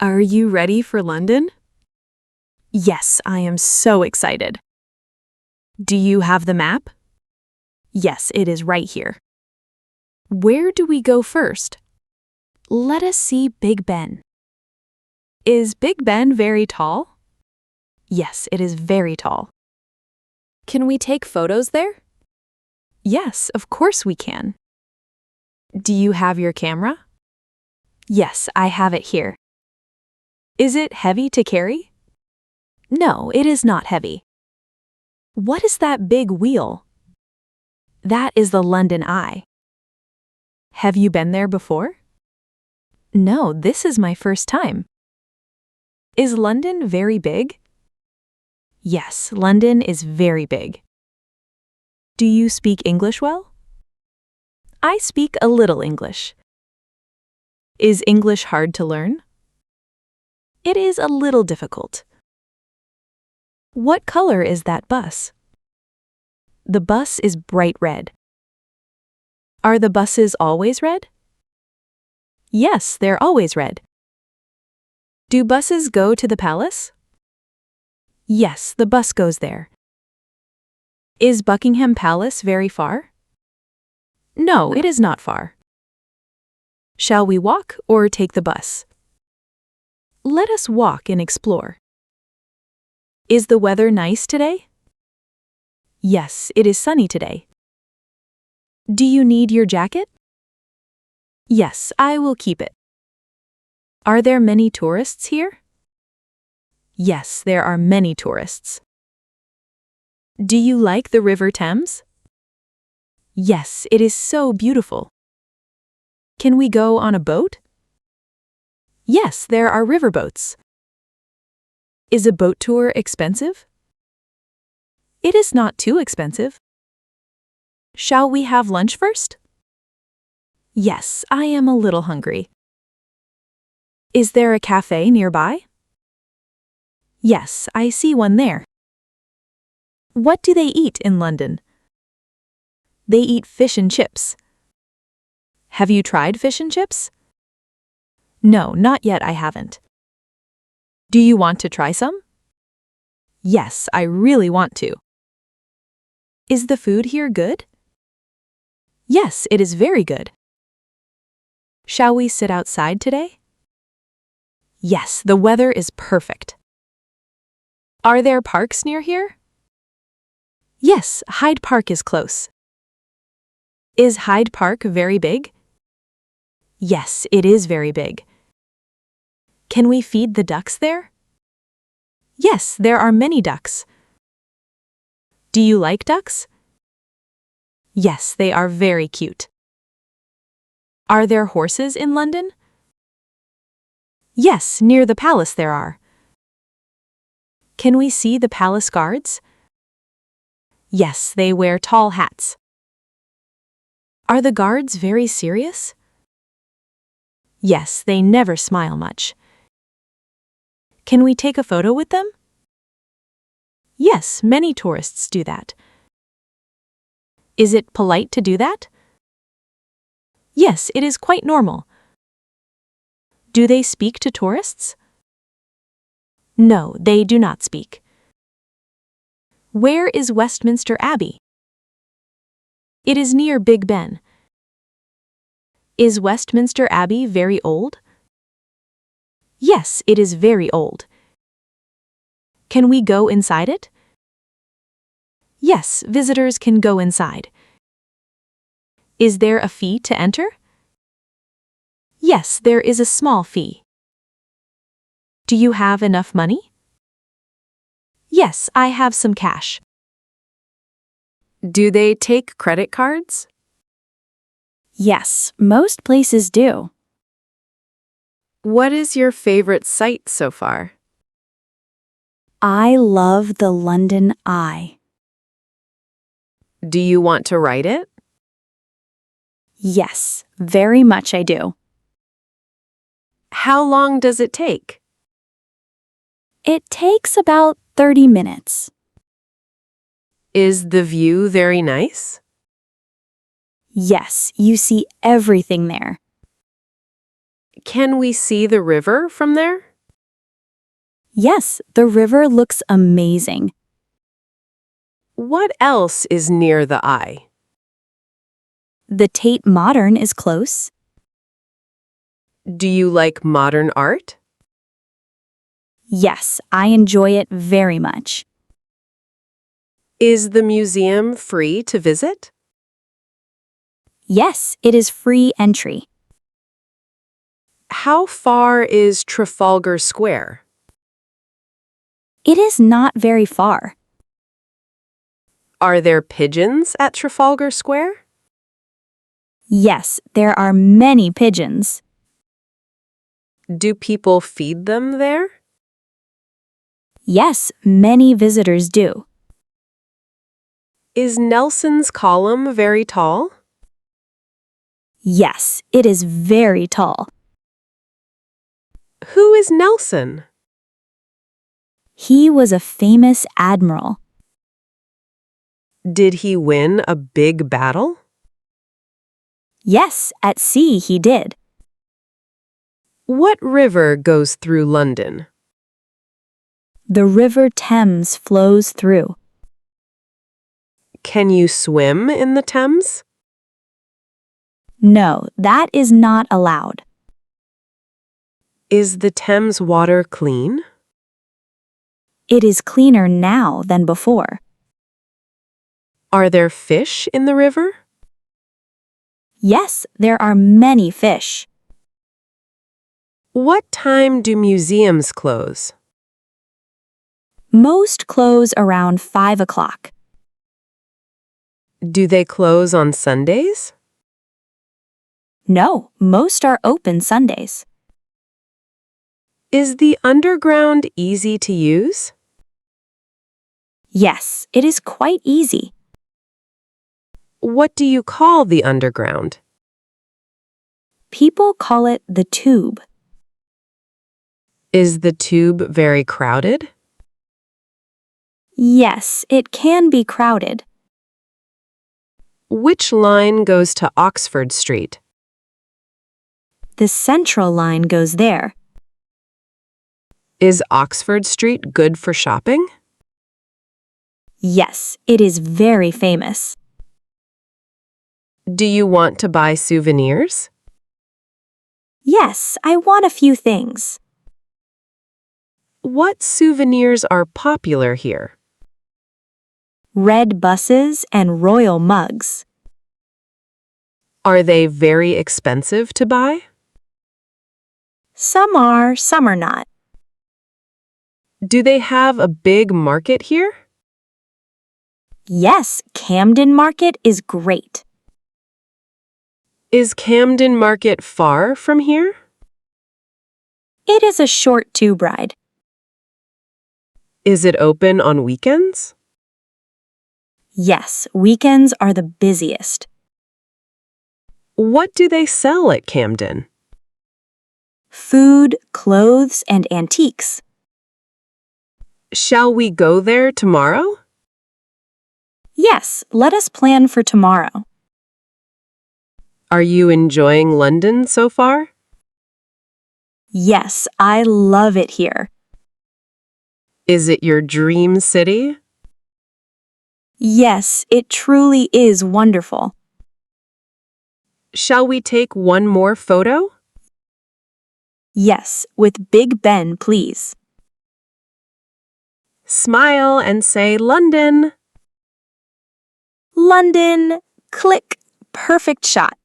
Are you ready for London? Yes, I am so excited. Do you have the map? Yes, it is right here. Where do we go first? Let us see Big Ben. Is Big Ben very tall? Yes, it is very tall. Can we take photos there? Yes, of course we can. Do you have your camera? Yes, I have it here. Is it heavy to carry? No, it is not heavy. What is that big wheel? That is the London Eye. Have you been there before? No, this is my first time. Is London very big? Yes, London is very big. Do you speak English well? I speak a little English. Is English hard to learn? It is a little difficult. What color is that bus? The bus is bright red. Are the buses always red? Yes, they're always red. Do buses go to the palace? Yes, the bus goes there. Is Buckingham Palace very far? No, it is not far. Shall we walk or take the bus? Let us walk and explore. Is the weather nice today? Yes, it is sunny today. Do you need your jacket? Yes, I will keep it. Are there many tourists here? Yes, there are many tourists. Do you like the River Thames? Yes, it is so beautiful. Can we go on a boat? Yes, there are riverboats. Is a boat tour expensive? It is not too expensive. Shall we have lunch first? Yes, I am a little hungry. Is there a cafe nearby? Yes, I see one there. What do they eat in London? They eat fish and chips. Have you tried fish and chips? No, not yet, I haven't. Do you want to try some? Yes, I really want to. Is the food here good? Yes, it is very good. Shall we sit outside today? Yes, the weather is perfect. Are there parks near here? Yes, Hyde Park is close. Is Hyde Park very big? Yes, it is very big. Can we feed the ducks there? Yes, there are many ducks. Do you like ducks? Yes, they are very cute. Are there horses in London? Yes, near the palace there are. Can we see the palace guards? Yes, they wear tall hats. Are the guards very serious? Yes, they never smile much. Can we take a photo with them? Yes, many tourists do that. Is it polite to do that? Yes, it is quite normal. Do they speak to tourists? No, they do not speak. Where is Westminster Abbey? It is near Big Ben. Is Westminster Abbey very old? Yes, it is very old. Can we go inside it? Yes, visitors can go inside. Is there a fee to enter? Yes, there is a small fee. Do you have enough money? Yes, I have some cash. Do they take credit cards? Yes, most places do. What is your favorite sight so far? I love the London Eye. Do you want to write it? Yes, very much I do. How long does it take? It takes about 30 minutes. Is the view very nice? Yes, you see everything there. Can we see the river from there? Yes, the river looks amazing. What else is near the eye? The Tate Modern is close. Do you like modern art? Yes, I enjoy it very much. Is the museum free to visit? Yes, it is free entry. How far is Trafalgar Square? It is not very far. Are there pigeons at Trafalgar Square? Yes, there are many pigeons. Do people feed them there? Yes, many visitors do. Is Nelson's column very tall? Yes, it is very tall. Who is Nelson? He was a famous admiral. Did he win a big battle? Yes, at sea he did. What river goes through London? The River Thames flows through. Can you swim in the Thames? No, that is not allowed. Is the Thames water clean? It is cleaner now than before. Are there fish in the river? Yes, there are many fish. What time do museums close? Most close around 5 o'clock. Do they close on Sundays? No, most are open Sundays. Is the underground easy to use? Yes, it is quite easy. What do you call the underground? People call it the tube. Is the tube very crowded? Yes, it can be crowded. Which line goes to Oxford Street? The Central line goes there. Is Oxford Street good for shopping? Yes, it is very famous. Do you want to buy souvenirs? Yes, I want a few things. What souvenirs are popular here? Red buses and royal mugs. Are they very expensive to buy? Some are not. Do they have a big market here? Yes, Camden Market is great. Is Camden Market far from here? It is a short tube ride. Is it open on weekends? Yes, weekends are the busiest. What do they sell at Camden? Food, clothes, and antiques. Shall we go there tomorrow? Yes, let us plan for tomorrow. Are you enjoying London so far? Yes, I love it here. Is it your dream city? Yes, it truly is wonderful. Shall we take one more photo? Yes, with Big Ben, please. Smile and say London. London, click, perfect shot.